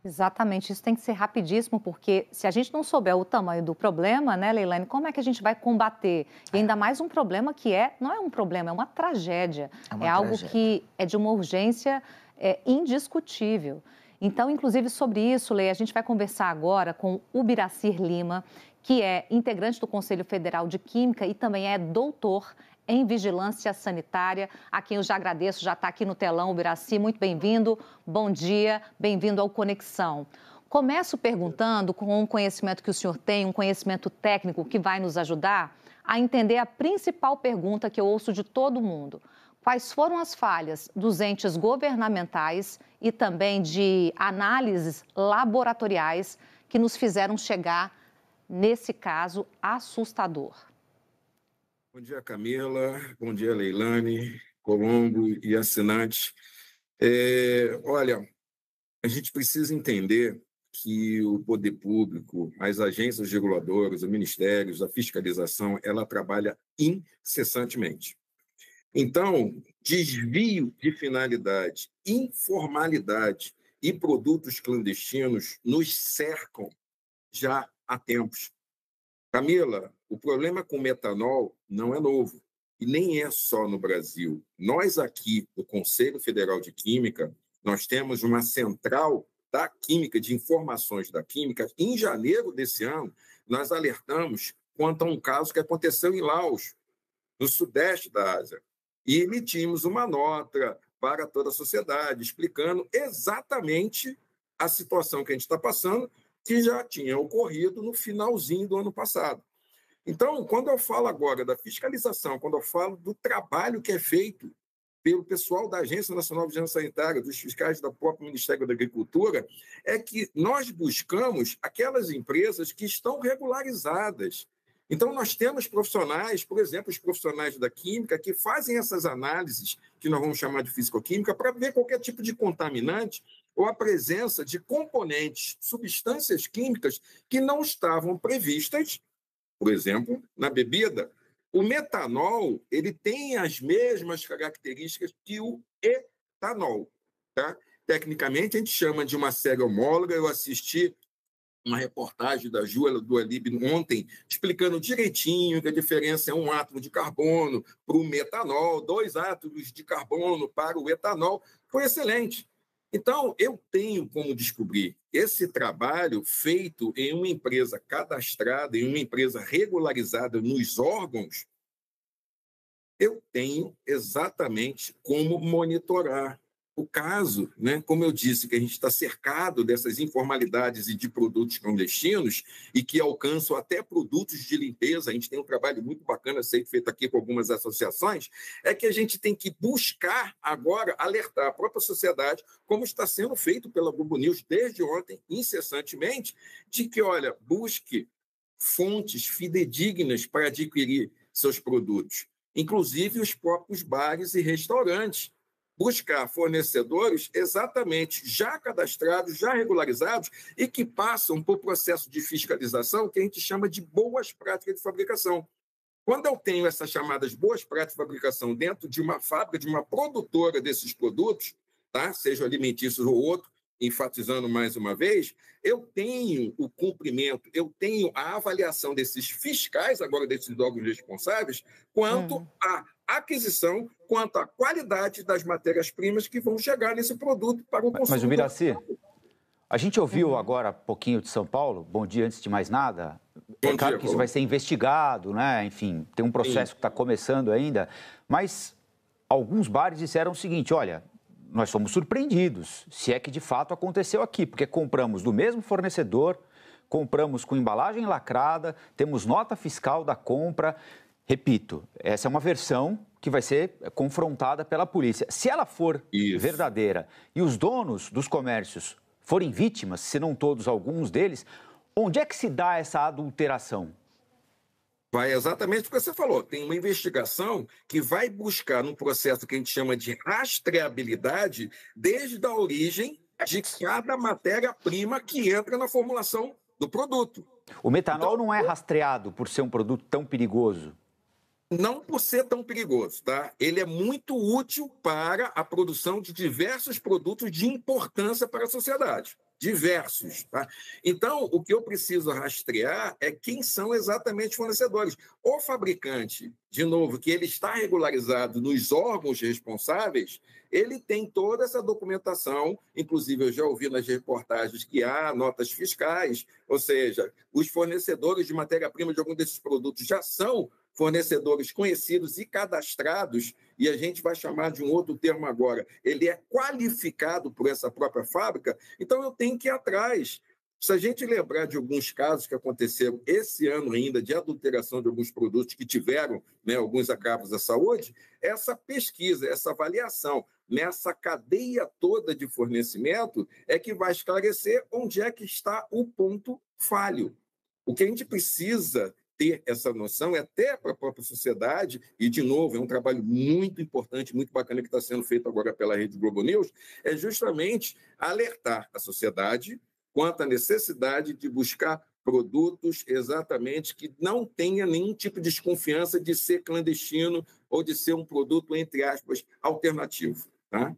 Exatamente, isso tem que ser rapidíssimo, porque se a gente não souber o tamanho do problema, né, Leilane, como é que a gente vai combater? E ainda mais um problema que não é um problema, é uma tragédia. É É uma algo tragédia. que é de uma urgência indiscutível. Então, inclusive, sobre isso, Lei, a gente vai conversar agora com o Biracir Lima, que é integrante do Conselho Federal de Química e também é doutor em vigilância sanitária, a quem eu já agradeço, já está aqui no telão, o Biraci, muito bem-vindo, bom dia, bem-vindo ao Conexão. Começo perguntando, com um conhecimento que o senhor tem, um conhecimento técnico que vai nos ajudar a entender a principal pergunta que eu ouço de todo mundo. Quais foram as falhas dos entes governamentais e também de análises laboratoriais que nos fizeram chegar nesse caso assustador? Bom dia, Camila. Bom dia, Leilane, Colombo e assinantes. Olha, a gente precisa entender que o poder público, as agências reguladoras, os ministérios, a fiscalização, ela trabalha incessantemente. Então, desvio de finalidade, informalidade e produtos clandestinos nos cercam já há tempos. Camila, o problema com metanol não é novo e nem é só no Brasil. Nós aqui, do Conselho Federal de Química, nós temos uma central da química, de informações da química. Em janeiro desse ano, nós alertamos quanto a um caso que aconteceu em Laos, no sudeste da Ásia, e emitimos uma nota para toda a sociedade, explicando exatamente a situação que a gente está passando, que já tinha ocorrido no finalzinho do ano passado. Então, quando eu falo agora da fiscalização, quando eu falo do trabalho que é feito pelo pessoal da Agência Nacional de Vigilância Sanitária, dos fiscais do próprio Ministério da Agricultura, é que nós buscamos aquelas empresas que estão regularizadas. Então, nós temos profissionais, por exemplo, os profissionais da química, que fazem essas análises, que nós vamos chamar de fisicoquímica, para ver qualquer tipo de contaminante ou a presença de componentes, substâncias químicas que não estavam previstas, por exemplo, na bebida. O metanol, ele tem as mesmas características que o etanol, tá? Tecnicamente, a gente chama de uma série homóloga. Eu assisti uma reportagem da Júlia do Alib ontem, explicando direitinho que a diferença é um átomo de carbono para o metanol, 2 átomos de carbono para o etanol. Foi excelente. Então, eu tenho como descobrir esse trabalho feito em uma empresa cadastrada, em uma empresa regularizada nos órgãos. Eu tenho exatamente como monitorar o caso, né? Como eu disse, que a gente está cercado dessas informalidades e de produtos clandestinos e que alcançam até produtos de limpeza. A gente tem um trabalho muito bacana feito aqui com algumas associações, é que a gente tem que buscar agora alertar a própria sociedade, como está sendo feito pela Globo News desde ontem, incessantemente, de que, olha, busque fontes fidedignas para adquirir seus produtos, inclusive os próprios bares e restaurantes. Buscar fornecedores exatamente já cadastrados, já regularizados e que passam por processo de fiscalização que a gente chama de boas práticas de fabricação. Quando eu tenho essas chamadas boas práticas de fabricação dentro de uma fábrica, de uma produtora desses produtos, tá? Seja alimentícios ou outro, enfatizando mais uma vez, eu tenho o cumprimento, eu tenho a avaliação desses fiscais, agora desses órgãos responsáveis, quanto à aquisição, quanto à qualidade das matérias-primas que vão chegar nesse produto para o Mas o consumidor. Biraci, a gente ouviu agora pouquinho de São Paulo, bom dia antes de mais nada. É Bom claro dia, que isso vai ser investigado, né? Enfim, tem um processo que está começando ainda, mas alguns bares disseram o seguinte: olha, nós somos surpreendidos, se é que de fato aconteceu aqui, porque compramos do mesmo fornecedor, compramos com embalagem lacrada, temos nota fiscal da compra. Repito, essa é uma versão que vai ser confrontada pela polícia. Se ela for verdadeira e os donos dos comércios forem vítimas, se não todos, alguns deles, onde é que se dá essa adulteração? Vai exatamente o que você falou. Tem uma investigação que vai buscar num processo que a gente chama de rastreabilidade desde a origem de cada matéria-prima que entra na formulação do produto. O metanol não é rastreado por ser um produto tão perigoso? Não por ser tão perigoso, tá? Ele é muito útil para a produção de diversos produtos de importância para a sociedade. diversos. Tá? Então, o que eu preciso rastrear é quem são exatamente os fornecedores. O fabricante, de novo, que ele está regularizado nos órgãos responsáveis, ele tem toda essa documentação, inclusive eu já ouvi nas reportagens que há notas fiscais, ou seja, os fornecedores de matéria-prima de algum desses produtos já são fornecedores conhecidos e cadastrados, e a gente vai chamar de um outro termo agora, ele é qualificado por essa própria fábrica, então eu tenho que ir atrás. Se a gente lembrar de alguns casos que aconteceram esse ano ainda, de adulteração de alguns produtos que tiveram, né, alguns agravos à saúde, essa pesquisa, essa avaliação nessa cadeia toda de fornecimento é que vai esclarecer onde é que está o ponto falho. O que a gente precisa ter essa noção, é até para a própria sociedade, e, de novo, é um trabalho muito importante, muito bacana que está sendo feito agora pela Rede Globo News, é justamente alertar a sociedade quanto à necessidade de buscar produtos exatamente que não tenha nenhum tipo de desconfiança de ser clandestino ou de ser um produto, entre aspas, alternativo. Tá?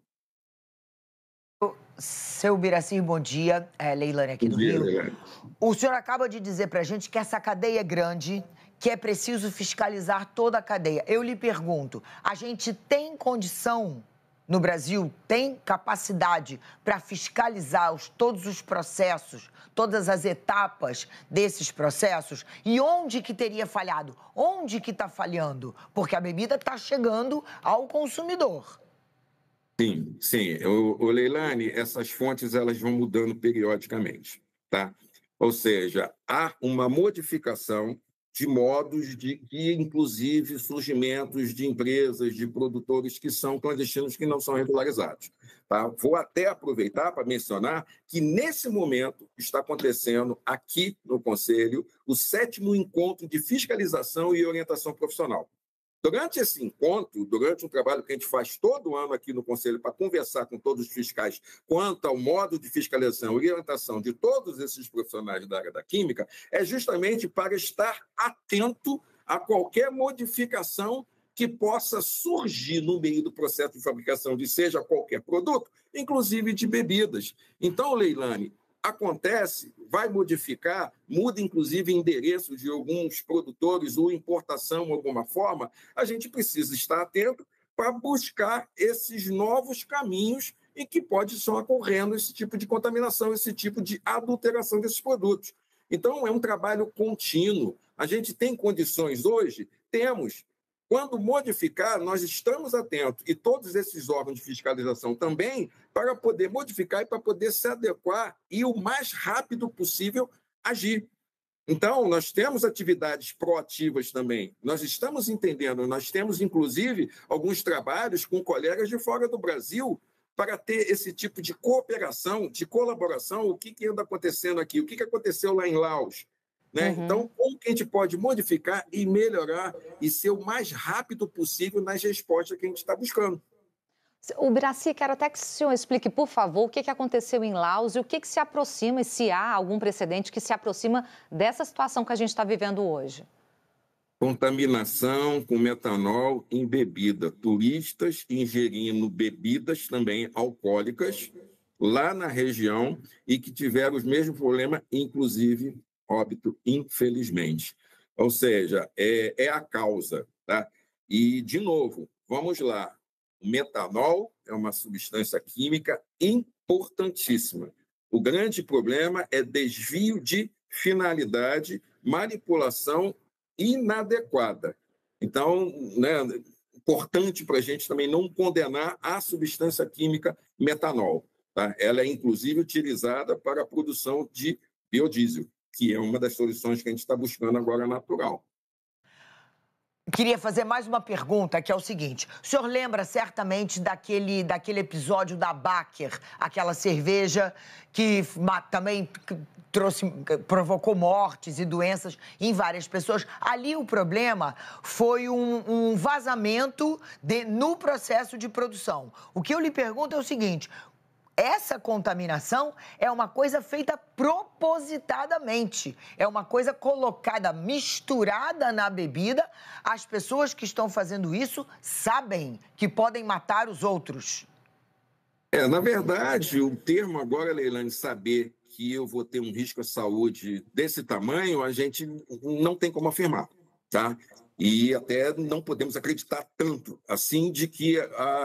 Seu Biracir, bom dia. Leilane aqui do Rio. Leilane. O senhor acaba de dizer para a gente que essa cadeia é grande, que é preciso fiscalizar toda a cadeia. Eu lhe pergunto, a gente tem condição no Brasil, tem capacidade para fiscalizar todos os processos, todas as etapas desses processos? E onde que teria falhado? Onde que está falhando? Porque a bebida está chegando ao consumidor. Sim, sim. Leilane, essas fontes elas vão mudando periodicamente, tá? Ou seja, há uma modificação de modos de que, inclusive, surgimentos de empresas, de produtores que são clandestinos, que não são regularizados. Tá? Vou até aproveitar para mencionar que, nesse momento, está acontecendo aqui no Conselho o 7º encontro de fiscalização e orientação profissional. Durante esse encontro, durante um trabalho que a gente faz todo ano aqui no Conselho para conversar com todos os fiscais quanto ao modo de fiscalização e orientação de todos esses profissionais da área da química, é justamente para estar atento a qualquer modificação que possa surgir no meio do processo de fabricação de seja qualquer produto, inclusive de bebidas. Então, Leilane, acontece, vai modificar, muda inclusive endereço de alguns produtores ou importação de alguma forma, a gente precisa estar atento para buscar esses novos caminhos em que pode estar ocorrendo esse tipo de contaminação, esse tipo de adulteração desses produtos. Então, é um trabalho contínuo. A gente tem condições hoje? Temos. Quando modificar, nós estamos atentos, e todos esses órgãos de fiscalização também, para poder modificar e para poder se adequar e, o mais rápido possível, agir. Então, nós temos atividades proativas também. Nós estamos entendendo, nós temos, inclusive, alguns trabalhos com colegas de fora do Brasil para ter esse tipo de cooperação, de colaboração, o que anda acontecendo aqui, o que aconteceu lá em Laos. Né? Uhum. Então, como que a gente pode modificar e melhorar e ser o mais rápido possível nas respostas que a gente está buscando? O Biracir, quero até que o senhor explique, por favor, o que aconteceu em Laos e o que se aproxima, e se há algum precedente que se aproxima dessa situação que a gente está vivendo hoje. Contaminação com metanol em bebida. Turistas ingerindo bebidas também alcoólicas lá na região e que tiveram os mesmos problemas, inclusive óbito, infelizmente. Ou seja, é a causa. Tá? E, de novo, vamos lá. O metanol é uma substância química importantíssima. O grande problema é desvio de finalidade, manipulação inadequada. Então, né, importante para a gente também não condenar a substância química metanol. Tá? Ela é, inclusive, utilizada para a produção de biodiesel, que é uma das soluções que a gente está buscando agora natural. Queria fazer mais uma pergunta, que é o seguinte. O senhor lembra certamente daquele episódio da Baker, aquela cerveja que também provocou mortes e doenças em várias pessoas. Ali o problema foi um vazamento no processo de produção. O que eu lhe pergunto é o seguinte: essa contaminação é uma coisa feita propositadamente, é uma coisa colocada, misturada na bebida. As pessoas que estão fazendo isso sabem que podem matar os outros. Na verdade, o termo agora, Leilane, saber que eu vou ter um risco à saúde desse tamanho, a gente não tem como afirmar, tá? E até não podemos acreditar tanto assim de que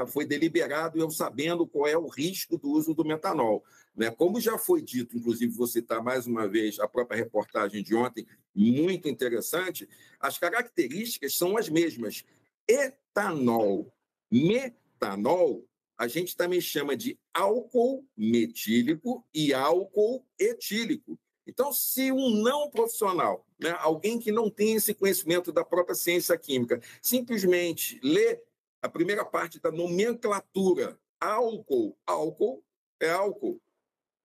foi deliberado eu sabendo qual é o risco do uso do metanol, né? Como já foi dito, inclusive vou citar mais uma vez a própria reportagem de ontem, muito interessante, as características são as mesmas. Etanol, metanol, a gente também chama de álcool metílico e álcool etílico. Então, se um não profissional, né, alguém que não tem esse conhecimento da própria ciência química, simplesmente lê a primeira parte da nomenclatura, álcool é álcool.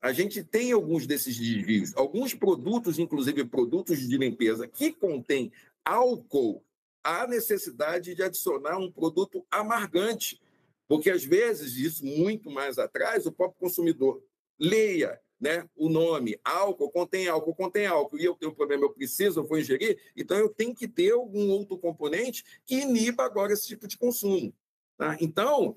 A gente tem alguns desses desvios, alguns produtos, inclusive produtos de limpeza, que contêm álcool, há necessidade de adicionar um produto amargante, porque às vezes, isso muito mais atrás, o próprio consumidor leia, né, o nome, álcool, contém álcool, e eu tenho um problema, eu vou ingerir, então eu tenho que ter algum outro componente que iniba agora esse tipo de consumo. Tá? Então,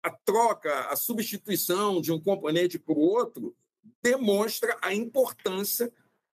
a troca, a substituição de um componente por outro demonstra a importância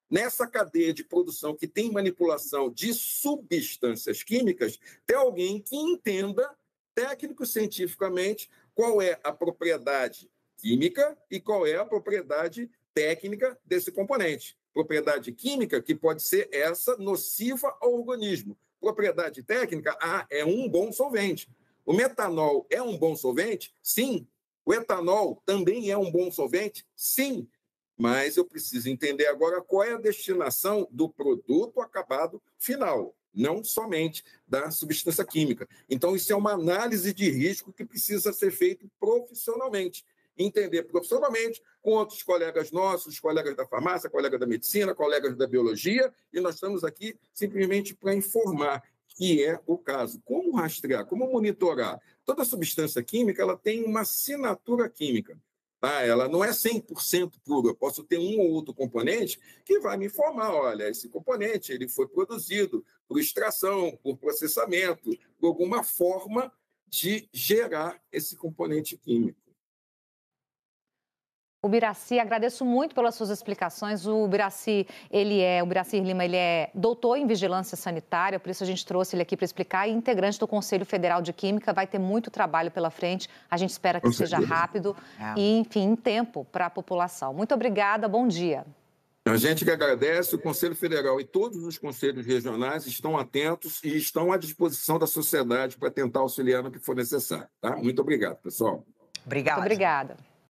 nessa cadeia de produção que tem manipulação de substâncias químicas, ter alguém que entenda técnico-cientificamente qual é a propriedade química e qual é a propriedade técnica desse componente. Propriedade química que pode ser essa nociva ao organismo. Propriedade técnica, é um bom solvente. O metanol é um bom solvente? Sim. O etanol também é um bom solvente? Sim. Mas eu preciso entender agora qual é a destinação do produto acabado final, não somente da substância química. Então, isso é uma análise de risco que precisa ser feito profissionalmente. Entender profissionalmente com outros colegas nossos, colegas da farmácia, colegas da medicina, colegas da biologia, e nós estamos aqui simplesmente para informar que é o caso. Como rastrear, como monitorar? Toda substância química ela tem uma assinatura química. Tá? Ela não é 100% pura. Eu posso ter um ou outro componente que vai me informar, olha, esse componente ele foi produzido por extração, por processamento, por alguma forma de gerar esse componente químico. O Birassi, agradeço muito pelas suas explicações. O Birassi Lima, ele é doutor em vigilância sanitária, por isso a gente trouxe ele aqui para explicar, e integrante do Conselho Federal de Química, vai ter muito trabalho pela frente, a gente espera que seja rápido e, enfim, em tempo para a população. Muito obrigada, bom dia. A gente que agradece, o Conselho Federal e todos os conselhos regionais estão atentos e estão à disposição da sociedade para tentar auxiliar no que for necessário. Tá? Muito obrigado, pessoal. Obrigada. Muito obrigada.